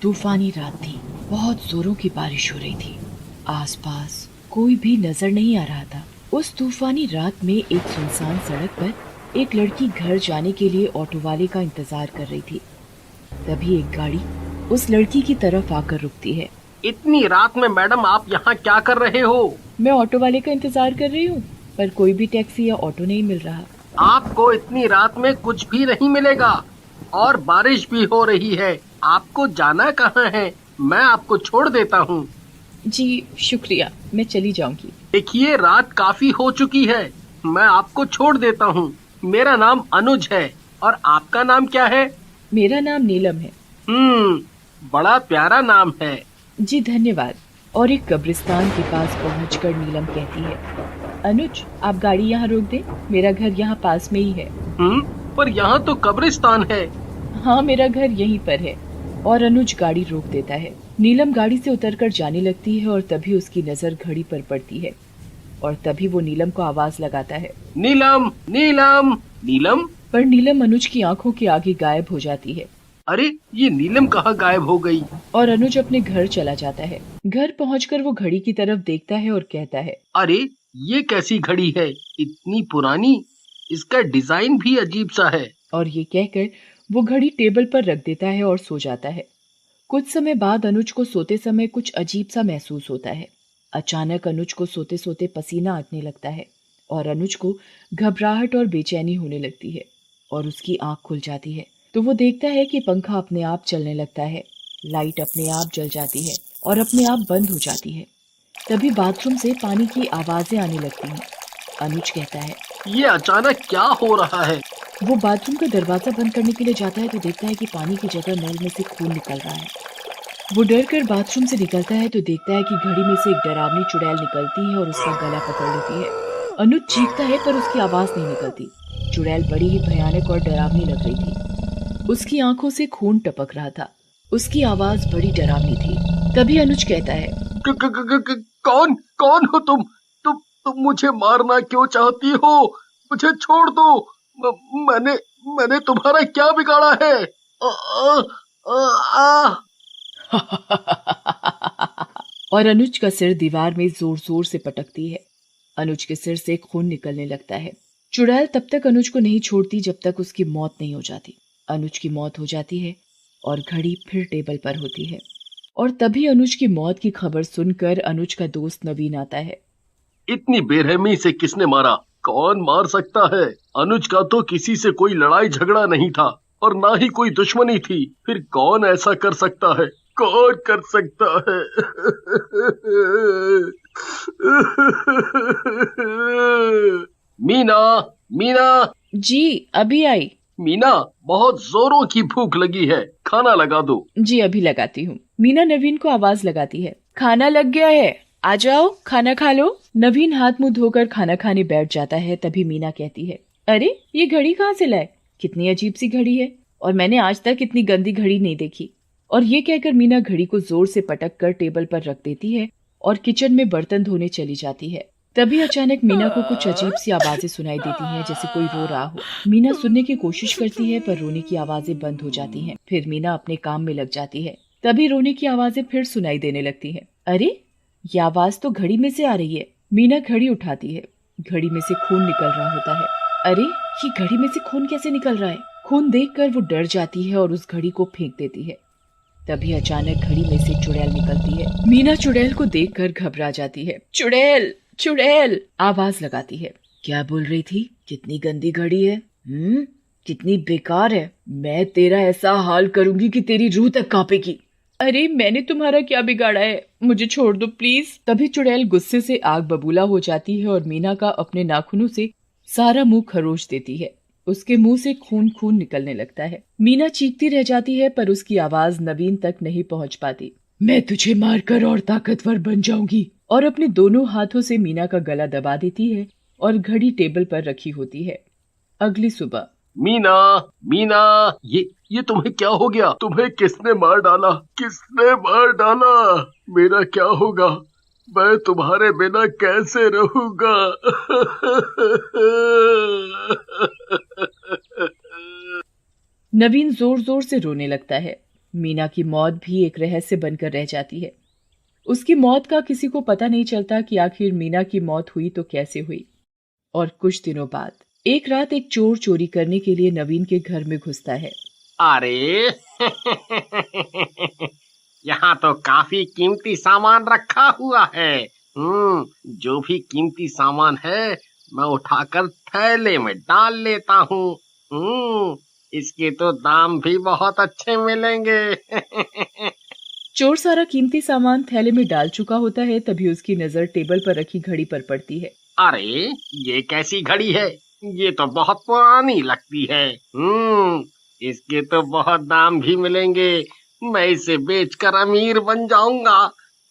तूफानी रात थी। बहुत जोरों की बारिश हो रही थी। आसपास कोई भी नजर नहीं आ रहा था। उस तूफानी रात में एक सुनसान सड़क पर एक लड़की घर जाने के लिए ऑटो वाले का इंतजार कर रही थी। तभी एक गाड़ी उस लड़की की तरफ आकर रुकती है। इतनी रात में मैडम आप यहाँ क्या कर रहे हो? मैं ऑटो वाले का इंतजार कर रही हूँ, पर कोई भी टैक्सी या ऑटो नहीं मिल रहा। आपको इतनी रात में कुछ भी नहीं मिलेगा और बारिश भी हो रही है। आपको जाना कहाँ है? मैं आपको छोड़ देता हूँ। जी शुक्रिया, मैं चली जाऊंगी। देखिए रात काफी हो चुकी है, मैं आपको छोड़ देता हूँ। मेरा नाम अनुज है और आपका नाम क्या है? मेरा नाम नीलम है। बड़ा प्यारा नाम है। जी धन्यवाद। और एक कब्रिस्तान के पास पहुंचकर नीलम कहती है, अनुज आप गाड़ी यहाँ रोक दे, मेरा घर यहाँ पास में ही है। पर यहाँ तो कब्रिस्तान है। हाँ मेरा घर यहीं पर है। और अनुज गाड़ी रोक देता है। नीलम गाड़ी से उतरकर जाने लगती है और तभी उसकी नजर घड़ी पर पड़ती है और तभी वो नीलम को आवाज लगाता है, नीलम नीलम नीलम। पर नीलम अनुज की आंखों के आगे गायब हो जाती है। अरे ये नीलम कहाँ गायब हो गई? और अनुज अपने घर चला जाता है। घर पहुंचकर वो घड़ी की तरफ देखता है और कहता है, अरे ये कैसी घड़ी है, इतनी पुरानी, इसका डिजाइन भी अजीब सा है। और ये कहकर वो घड़ी टेबल पर रख देता है और सो जाता है। कुछ समय बाद अनुज को सोते समय कुछ अजीब सा महसूस होता है। अचानक अनुज को सोते सोते पसीना आने लगता है और अनुज को घबराहट और बेचैनी होने लगती है और उसकी आंख खुल जाती है तो वो देखता है कि पंखा अपने आप चलने लगता है, लाइट अपने आप जल जाती है और अपने आप बंद हो जाती है। तभी बाथरूम से पानी की आवाजें आने लगती हैं। अनुज कहता है, ये अचानक क्या हो रहा है? वो बाथरूम का दरवाजा बंद करने के लिए जाता है तो देखता है कि पानी की जगह नल में से खून निकल रहा है। वो डर कर बाथरूम से निकलता है तो देखता है कि घड़ी में से एक डरावनी चुड़ैल निकलती है और उसका गला पकड़ लेती है। अनुज चीखता है पर उसकी आवाज नहीं निकलती। चुड़ैल बड़ी ही भयानक और डरावनी लग रही थी। उसकी आंखों से खून टपक रहा था। उसकी आवाज बड़ी डरावनी थी। तभी अनुज कहता है, कौन कौन हो तुम मुझे मारना क्यों चाहती हो? मुझे छोड़ दो। मैंने तुम्हारा क्या बिगाड़ा है? और अनुज का सिर दीवार में जोर जोर से पटकती है। अनुज के सिर से खून निकलने लगता है। चुड़ैल तब तक अनुज को नहीं छोड़ती जब तक उसकी मौत नहीं हो जाती। अनुज की मौत हो जाती है और घड़ी फिर टेबल पर होती है। और तभी अनुज की मौत की खबर सुनकर अनुज का दोस्त नवीन आता है। इतनी बेरहमी से किसने मारा? कौन मार सकता है? अनुज का तो किसी से कोई लड़ाई झगड़ा नहीं था और ना ही कोई दुश्मनी थी। फिर कौन ऐसा कर सकता है? कौन कर सकता है? मीना, मीना। जी अभी आई। मीना, बहुत जोरों की भूख लगी है, खाना लगा दो। जी अभी लगाती हूँ। मीना नवीन को आवाज लगाती है, खाना लग गया है, आ जाओ खाना खा लो। नवीन हाथ मुंह धोकर खाना खाने बैठ जाता है। तभी मीना कहती है, अरे ये घड़ी कहाँ से लाए? कितनी अजीब सी घड़ी है और मैंने आज तक इतनी गंदी घड़ी नहीं देखी। और ये कहकर मीना घड़ी को जोर से पटक कर टेबल पर रख देती है और किचन में बर्तन धोने चली जाती है। तभी अचानक मीना को कुछ अजीब सी आवाजें सुनाई देती हैं, जैसे कोई रो रहा हो। मीना सुनने की कोशिश करती है पर रोने की आवाजें बंद हो जाती हैं। फिर मीना अपने काम में लग जाती है। तभी रोने की आवाजें फिर सुनाई देने लगती हैं। अरे ये आवाज तो घड़ी में से आ रही है। मीना घड़ी उठाती है। घड़ी में से खून निकल रहा होता है। अरे ये घड़ी में से खून कैसे निकल रहा है? खून देखकर वो डर जाती है और उस घड़ी को फेंक देती है। तभी अचानक घड़ी में से चुड़ैल निकलती है। मीना चुड़ैल को देखकर घबरा जाती है। चुड़ैल चुड़ैल आवाज लगाती है। क्या बोल रही थी? कितनी गंदी घड़ी है, कितनी बेकार है। मैं तेरा ऐसा हाल करूंगी कि तेरी रूह तक कांपेगी। अरे मैंने तुम्हारा क्या बिगाड़ा है, मुझे छोड़ दो प्लीज। तभी चुड़ैल गुस्से से आग बबूला हो जाती है और मीना का अपने नाखूनों से सारा मुंह खरोच देती है। उसके मुंह से खून खून निकलने लगता है। मीना चीखती रह जाती है पर उसकी आवाज नवीन तक नहीं पहुंच पाती। मैं तुझे मारकर और ताकतवर बन जाऊंगी। और अपने दोनों हाथों से मीना का गला दबा देती है और घड़ी टेबल पर रखी होती है। अगली सुबह। मीना, मीना, ये तुम्हें क्या हो गया? तुम्हें किसने मार डाला? किसने मार डाला? मेरा क्या होगा? मैं तुम्हारे बिना कैसे रहूंगा? नवीन जोर जोर से रोने लगता है। मीना की मौत भी एक रहस्य बनकर रह जाती है। उसकी मौत का किसी को पता नहीं चलता कि आखिर मीना की मौत हुई तो कैसे हुई। और कुछ दिनों बाद एक रात एक चोर चोरी करने के लिए नवीन के घर में घुसता है। अरे यहाँ तो काफी कीमती सामान रखा हुआ है। जो भी कीमती सामान है मैं उठाकर थैले में डाल लेता हूँ। इसके तो दाम भी बहुत अच्छे मिलेंगे। चोर सारा कीमती सामान थैले में डाल चुका होता है, तभी उसकी नजर टेबल पर रखी घड़ी पर पड़ती है। अरे ये कैसी घड़ी है? ये तो बहुत पुरानी लगती है। इसके तो बहुत दाम भी मिलेंगे। मैं इसे बेचकर अमीर बन जाऊंगा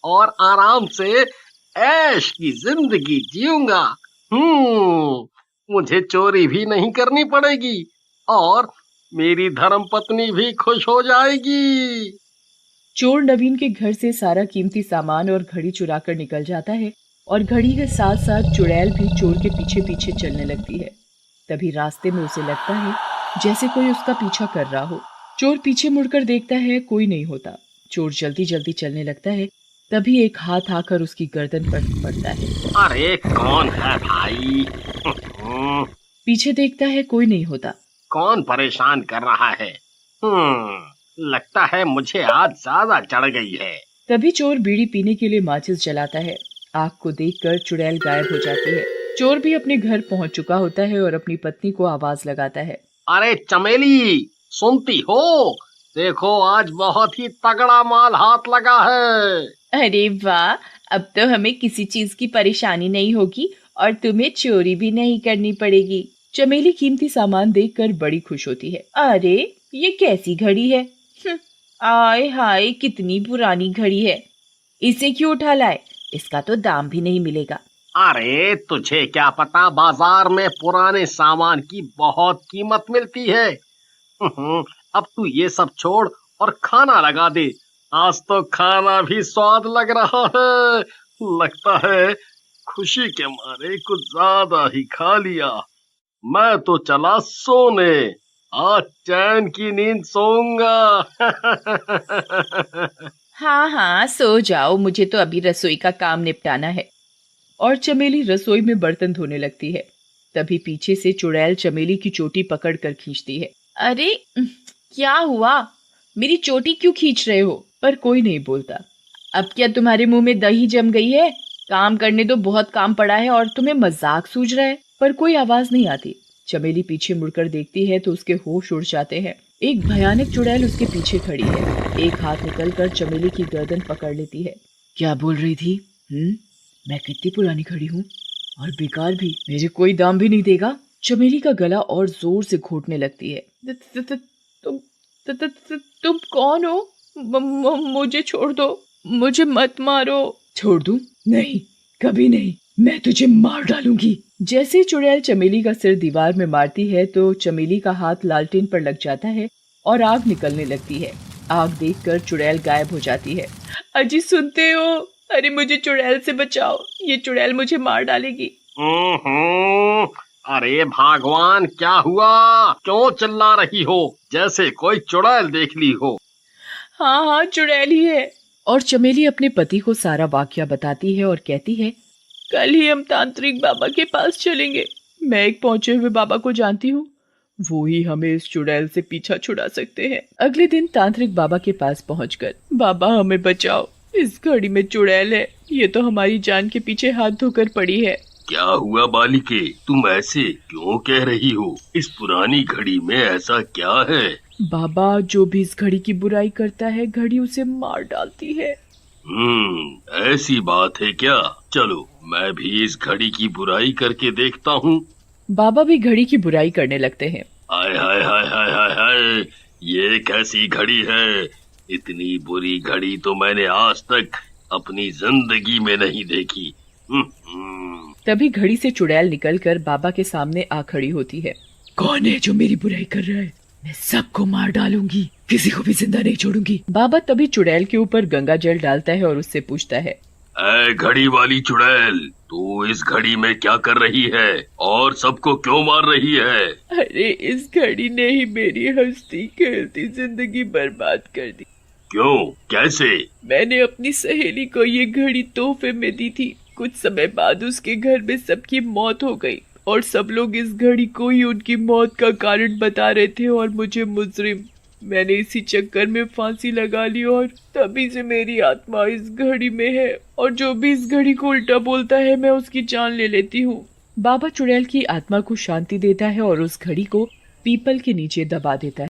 और आराम से ऐश की जिंदगी जीऊंगा। मुझे चोरी भी नहीं करनी पड़ेगी और मेरी धर्मपत्नी भी खुश हो जाएगी। चोर नवीन के घर से सारा कीमती सामान और घड़ी चुरा कर निकल जाता है और घड़ी के साथ साथ चुड़ैल भी चोर के पीछे पीछे चलने लगती है। तभी रास्ते में उसे लगता है जैसे कोई उसका पीछा कर रहा हो। चोर पीछे मुड़कर देखता है, कोई नहीं होता। चोर जल्दी जल्दी चलने लगता है, तभी एक हाथ आकर उसकी गर्दन पर पड़ता है। अरे कौन है भाई? पीछे देखता है, कोई नहीं होता। कौन परेशान कर रहा है? लगता है मुझे आज ज्यादा चढ़ गई है। तभी चोर बीड़ी पीने के लिए माचिस जलाता है। आग को देखकर चुड़ैल गायब हो जाती है। चोर भी अपने घर पहुंच चुका होता है और अपनी पत्नी को आवाज लगाता है। अरे चमेली, सुनती हो? देखो आज बहुत ही तगड़ा माल हाथ लगा है। अरे वाह, अब तो हमें किसी चीज की परेशानी नहीं होगी और तुम्हें चोरी भी नहीं करनी पड़ेगी। चमेली कीमती सामान देखकर बड़ी खुश होती है। अरे ये कैसी घड़ी है? आय हाय, कितनी पुरानी घड़ी है। इसे क्यों उठा लाए? इसका तो दाम भी नहीं मिलेगा। अरे तुझे क्या पता, बाजार में पुराने सामान की बहुत कीमत मिलती है। अब तू ये सब छोड़ और खाना लगा दे। आज तो खाना भी स्वाद लग रहा है। लगता है खुशी के मारे कुछ ज्यादा ही खा लिया। मैं तो चला सोने। आज चैन की नींद सोऊंगा। हाँ हाँ, सो जाओ, मुझे तो अभी रसोई का काम निपटाना है। और चमेली रसोई में बर्तन धोने लगती है। तभी पीछे से चुड़ैल चमेली की चोटी पकड़कर खींचती है। अरे क्या हुआ? मेरी चोटी क्यों खींच रहे हो? पर कोई नहीं बोलता। अब क्या तुम्हारे मुंह में दही जम गई है? काम करने दो, बहुत काम पड़ा है और तुम्हें मजाक सूझ रहा है। पर कोई आवाज नहीं आती। चमेली पीछे मुड़कर देखती है तो उसके होश उड़ जाते हैं। एक भयानक चुड़ैल उसके पीछे खड़ी है। एक हाथ निकलकर चमेली की गर्दन पकड़ लेती है। क्या बोल रही थी? मैं कितनी पुरानी खड़ी हूँ और बेकार भी, मेरे कोई दाम भी नहीं देगा। चमेली का गला और जोर से घोटने लगती है। तुम कौन हो? मुझे छोड़ दो, मुझे मत मारो। छोड़ दूं? नहीं, कभी नहीं, मैं तुझे मार डालूंगी। जैसे ही चुड़ैल चमेली का सिर दीवार में मारती है तो चमेली का हाथ लालटेन पर लग जाता है और आग निकलने लगती है। आग देखकर चुड़ैल गायब हो जाती है। अजी सुनते हो? अरे मुझे चुड़ैल से बचाओ, ये चुड़ैल मुझे मार डालेगी। अरे भगवान, क्या हुआ? क्यों चिल्ला रही हो जैसे कोई चुड़ैल देख ली हो? हाँ, चुड़ैल ही है। और चमेली अपने पति को सारा वाकया बताती है और कहती है, कल ही हम तांत्रिक बाबा के पास चलेंगे। मैं एक पहुंचे हुए बाबा को जानती हूँ, वो ही हमें इस चुड़ैल से पीछा छुड़ा सकते हैं। अगले दिन तांत्रिक बाबा के पास पहुंचकर, बाबा हमें बचाओ, इस घड़ी में चुड़ैल है, ये तो हमारी जान के पीछे हाथ धोकर पड़ी है। क्या हुआ बालिके, तुम ऐसे क्यों कह रही हो? इस पुरानी घड़ी में ऐसा क्या है? बाबा, जो भी इस घड़ी की बुराई करता है, घड़ी उसे मार डालती है। ऐसी बात है क्या? चलो मैं भी इस घड़ी की बुराई करके देखता हूँ। बाबा भी घड़ी की बुराई करने लगते हैं। हाय हाय हाय हाय हाय हाय, ये कैसी घड़ी है? इतनी बुरी घड़ी तो मैंने आज तक अपनी जिंदगी में नहीं देखी। तभी घड़ी से चुड़ैल निकलकर बाबा के सामने आ खड़ी होती है। कौन है जो मेरी बुराई कर रहा है? मैं सबको मार डालूंगी, किसी को भी जिंदा नहीं छोड़ूंगी। बाबा तभी चुड़ैल के ऊपर गंगा जल डालता है और उससे पूछता है, ऐ घड़ी वाली चुड़ैल, तू इस घड़ी में क्या कर रही है और सबको क्यों मार रही है? अरे इस घड़ी ने ही मेरी हंसती खेलती जिंदगी बर्बाद कर दी। क्यों, कैसे? मैंने अपनी सहेली को ये घड़ी तोहफे में दी थी। कुछ समय बाद उसके घर में सबकी मौत हो गई और सब लोग इस घड़ी को ही उनकी मौत का कारण बता रहे थे और मुझे मुजरिम। मैंने इसी चक्कर में फांसी लगा ली और तभी से मेरी आत्मा इस घड़ी में है और जो भी इस घड़ी को उल्टा बोलता है मैं उसकी जान ले लेती हूँ। बाबा चुड़ैल की आत्मा को शांति देता है और उस घड़ी को पीपल के नीचे दबा देता है।